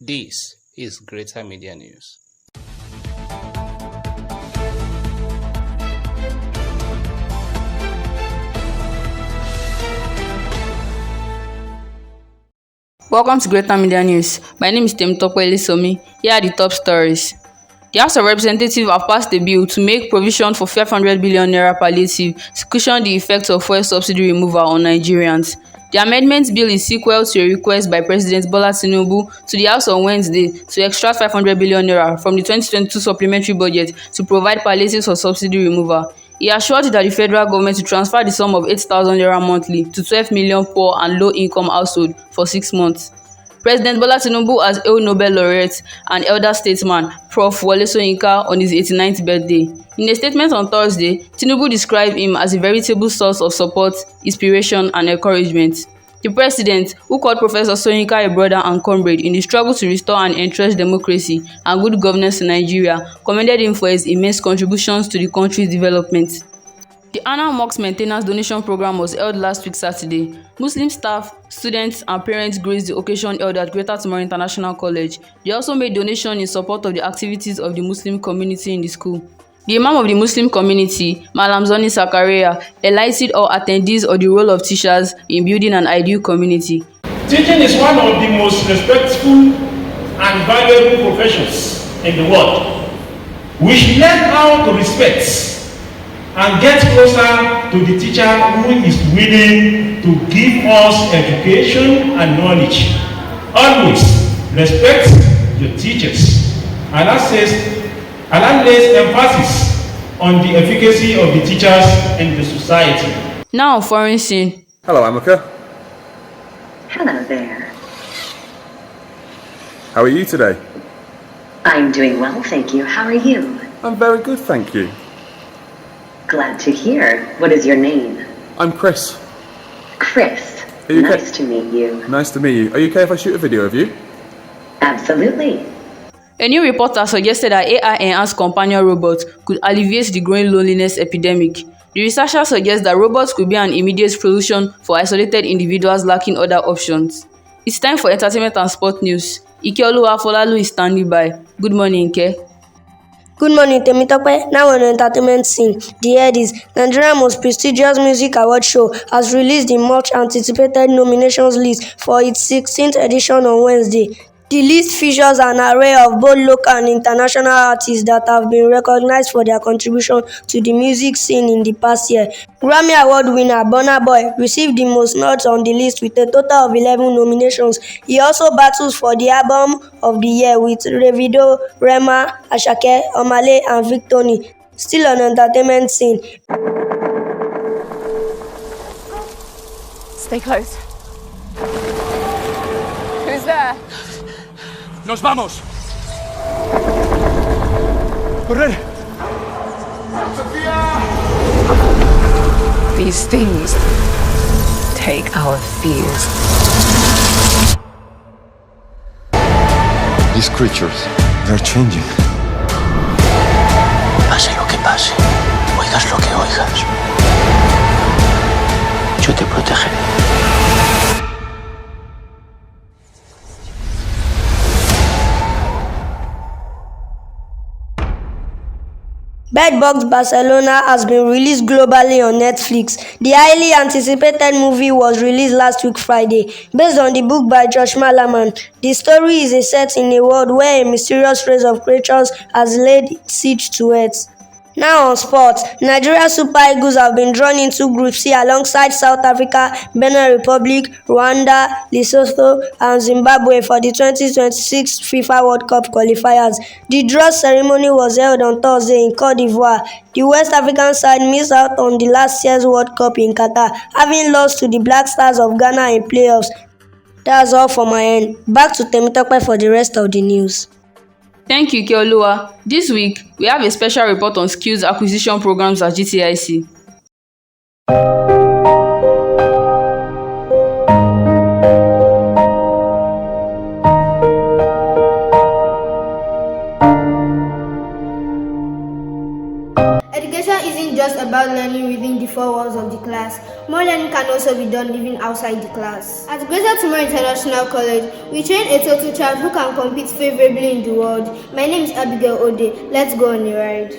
This is Greater Media News. Welcome to Greater Media News. My name is Temitope Ilesanmi. Here are the top stories. The House of Representatives have passed a bill to make provision for 500 billion naira palliative to cushion the effects of fuel subsidy removal on Nigerians. The amendment bill is sequel to a request by President Bola Tinubu to the House on Wednesday to extract 500 billion naira from the 2022 supplementary budget to provide palliatives for subsidy removal. He assured that the federal government will transfer the sum of 8,000 naira monthly to 12 million poor and low-income households for 6 months. President Bola Tinubu has hailed Nobel laureate and elder statesman Prof. Wole Soyinka on his 89th birthday. In a statement on Thursday, Tinubu described him as a veritable source of support, inspiration, and encouragement. The president, who called Professor Soyinka a brother and comrade in the struggle to restore and entrench democracy and good governance in Nigeria, commended him for his immense contributions to the country's development. The annual mosque maintenance donation program was held last week Saturday. Muslim staff, students, and parents graced the occasion held at Greater Tomorrow International College. They also made donations in support of the activities of the Muslim community in the school. The Imam of the Muslim community, Malam Zoni Sakaria, enlightened all attendees on the role of teachers in building an ideal community. Teaching is one of the most respectful and valuable professions in the world. We should learn how to respect and get closer to the teacher who is willing to give us education and knowledge. Always respect your teachers. Allah lays emphasis on the efficacy of the teachers in the society. Now, foreign scene. Hello, Amaka. Hello there. How are you today? I'm doing well, thank you. How are you? I'm very good, thank you. Glad to hear. What is your name? I'm Chris. Chris. Are you Nice okay? to meet you. Nice to meet you. Are you okay if I shoot a video of you? Absolutely. A new report has suggested that AI-enhanced companion robots could alleviate the growing loneliness epidemic. The researchers suggest that robots could be an immediate solution for isolated individuals lacking other options. It's time for entertainment and sport news. Ikeoluwa Afolalu is standing by. Good morning, Ike. Good morning, Temitope. Now on the entertainment scene, the headies, Nigeria's most prestigious music award show, has released the much-anticipated nominations list for its 16th edition on Wednesday. The list features an array of both local and international artists that have been recognized for their contribution to the music scene in the past year. Grammy Award winner Burna Boy received the most nods on the list with a total of 11 nominations. He also battles for the Album of the Year with Davido, Rema, Asake, Omale, and Victony. Still on entertainment scene. Stay close. Who's there? ¡Nos vamos! ¡Correr! These things take our fears. These creatures, they're changing. Pase lo que pase, oigas lo que oigas, yo te protegeré. Bird Box Barcelona has been released globally on Netflix. The highly anticipated movie was released last week Friday. Based on the book by Josh Malaman, the story is set in a world where a mysterious race of creatures has laid siege to Earth. Now on sports, Nigeria Super Eagles have been drawn into Group C alongside South Africa, Benin Republic, Rwanda, Lesotho, and Zimbabwe for the 2026 FIFA World Cup qualifiers. The draw ceremony was held on Thursday in Cote d'Ivoire. The West African side missed out on the last year's World Cup in Qatar, having lost to the Black Stars of Ghana in playoffs. That's all from my end. Back to Temitope for the rest of the news. Thank you, Ikeoluwa. This week, we have a special report on skills acquisition programs at GTIC. Education isn't just about learning within the the four walls of the class. More learning can also be done living outside the class. At Greater Tomorrow International College, we train a total child who can compete favorably in the world. My name is Abigail Ode. Let's go on a ride.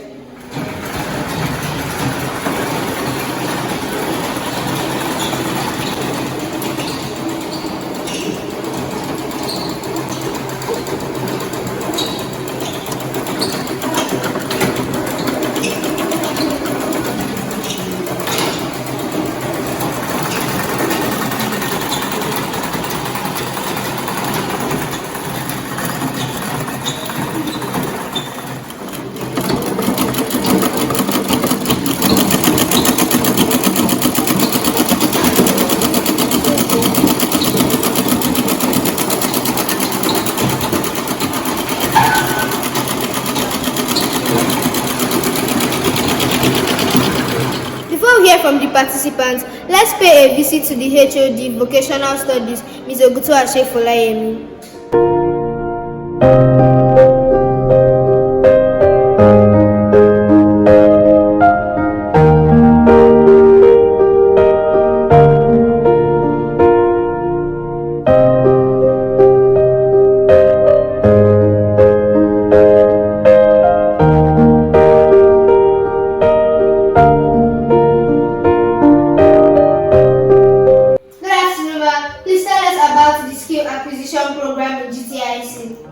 From the participants, let's pay a visit to the HOD Vocational Studies, Ms. Ikeoluwa Afolalu.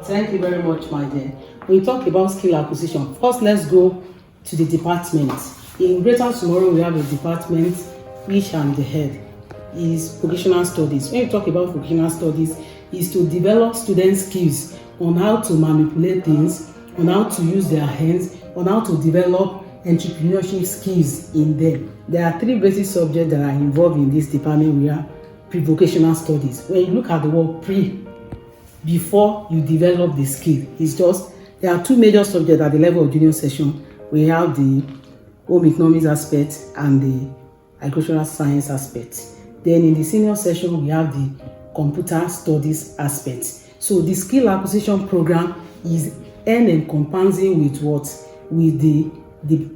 Thank you very much, my dear. When we talk about skill acquisition, first let's go to the department. In Greater Tomorrow, we have a department which I'm the head, is vocational studies. When you talk about vocational studies, is to develop student skills on how to manipulate things, on how to use their hands, on how to develop entrepreneurship skills in them. There are three basic subjects that are involved in this department. We are pre-vocational studies. When you look at the word pre, before you develop the skill, it's just there are two major subjects at the level of junior session. We have the home economics aspect and the agricultural science aspect. Then in the senior session, we have the computer studies aspect. So the skill acquisition program is encompassing with what? With the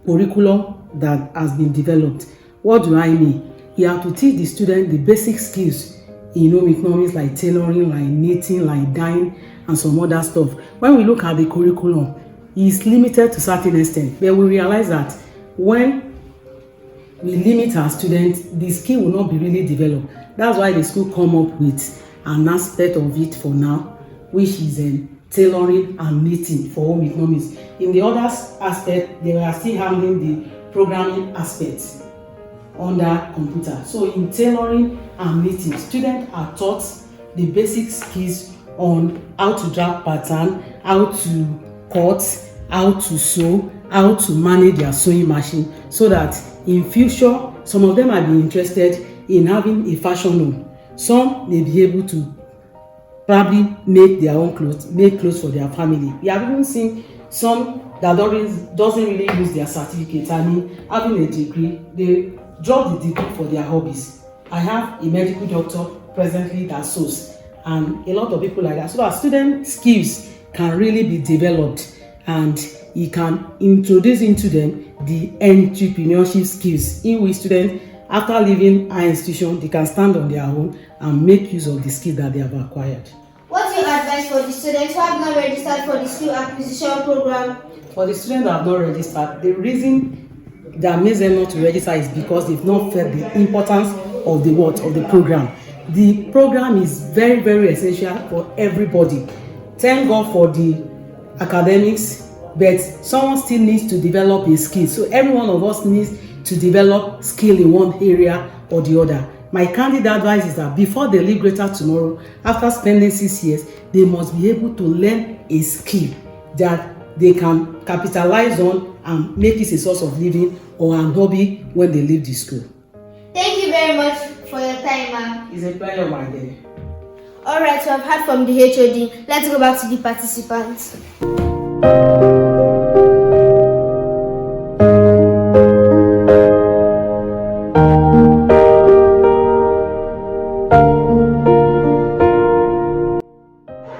curriculum that has been developed. What do I mean? You have to teach the student the basic skills in home economics, like tailoring, like knitting, like dyeing, and some other stuff. When we look at the curriculum, it's limited to a certain extent, but we realize that when we limit our students, the skill will not be really developed. That's why the school come up with an aspect of it for now, which is tailoring and knitting for home economics. In the other aspect, they are still handling the programming aspects under computer. So in tailoring and knitting, students are taught the basic skills on how to draw pattern, how to cut, how to sew, how to manage their sewing machine, so that in future some of them might be interested in having a fashion home. Some may be able to probably make their own clothes, make clothes for their family. We have even seen some that doesn't really use their certificate. I mean, having a degree, they drop the degree for their hobbies. I have a medical doctor presently that sews, and a lot of people like that. So that student skills can really be developed, and he can introduce into them the entrepreneurship skills, in which students, after leaving our institution, they can stand on their own and make use of the skills that they have acquired. What's your advice for the students who have not registered for the skill acquisition program? For the students that have not registered, the reason that makes them not to register is because they've not felt the importance of the program. The program is very, very essential for everybody. Thank God for the academics, but someone still needs to develop a skill. So every one of us needs to develop skill in one area or the other. My candid advice is that before they leave Greater Tomorrow, after spending 6 years, they must be able to learn a skill that they can capitalize on and make it a source of living or an hobby when they leave the school. Thank you very much for your time, ma'am. It's a pleasure, my dear. Alright, so I've heard from the HOD. Let's go back to the participants.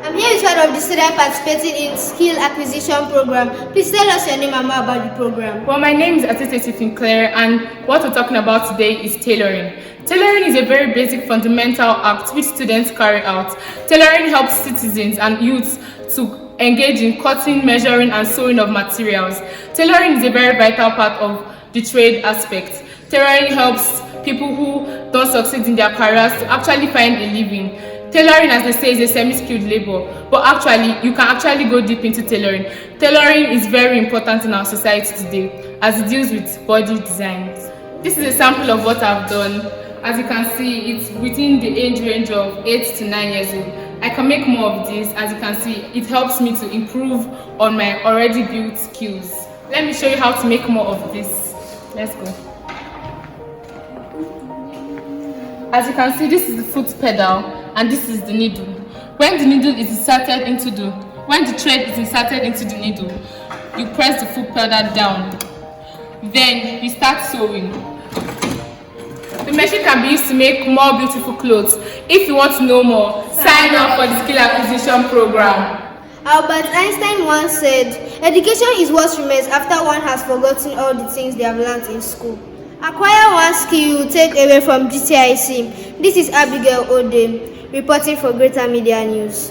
I'm Here is one of the students participating in skill acquisition program. Please tell us your name and more about the program. Well, my name is Atete Sinclair, and what we're talking about today is tailoring. Tailoring is a very basic fundamental act which students carry out. Tailoring helps citizens and youths to engage in cutting, measuring, and sewing of materials. Tailoring is a very vital part of the trade aspect. Tailoring helps people who don't succeed in their careers to actually find a living. Tailoring, as they say, is a semi-skilled labor, but actually, you can actually go deep into tailoring. Tailoring is very important in our society today as it deals with body designs. This is a sample of what I've done. As you can see, it's within the age range of 8 to 9 years old. I can make more of this. As you can see, it helps me to improve on my already built skills. Let me show you how to make more of this. Let's go. As you can see, this is the foot pedal and this is the needle. When the needle is inserted into the needle, you press the foot pedal down. Then you start sewing. The machine can be used to make more beautiful clothes. If you want to know more, sign up for the skill acquisition program. Albert Einstein once said, "Education is what remains after one has forgotten all the things they have learned in school." Acquire one skill you will take away from GTIC. This is Abigail Ode, reporting for Greater Media News.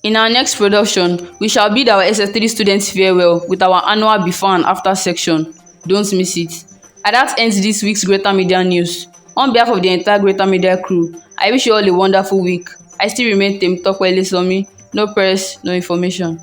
In our next production, we shall bid our SS3 students farewell with our annual before and after section. Don't miss it. And that ends this week's Greater Media News. On behalf of the entire Greater Media crew, I wish you all a wonderful week. I still remain Temitope Ilesanmi. No press, no information.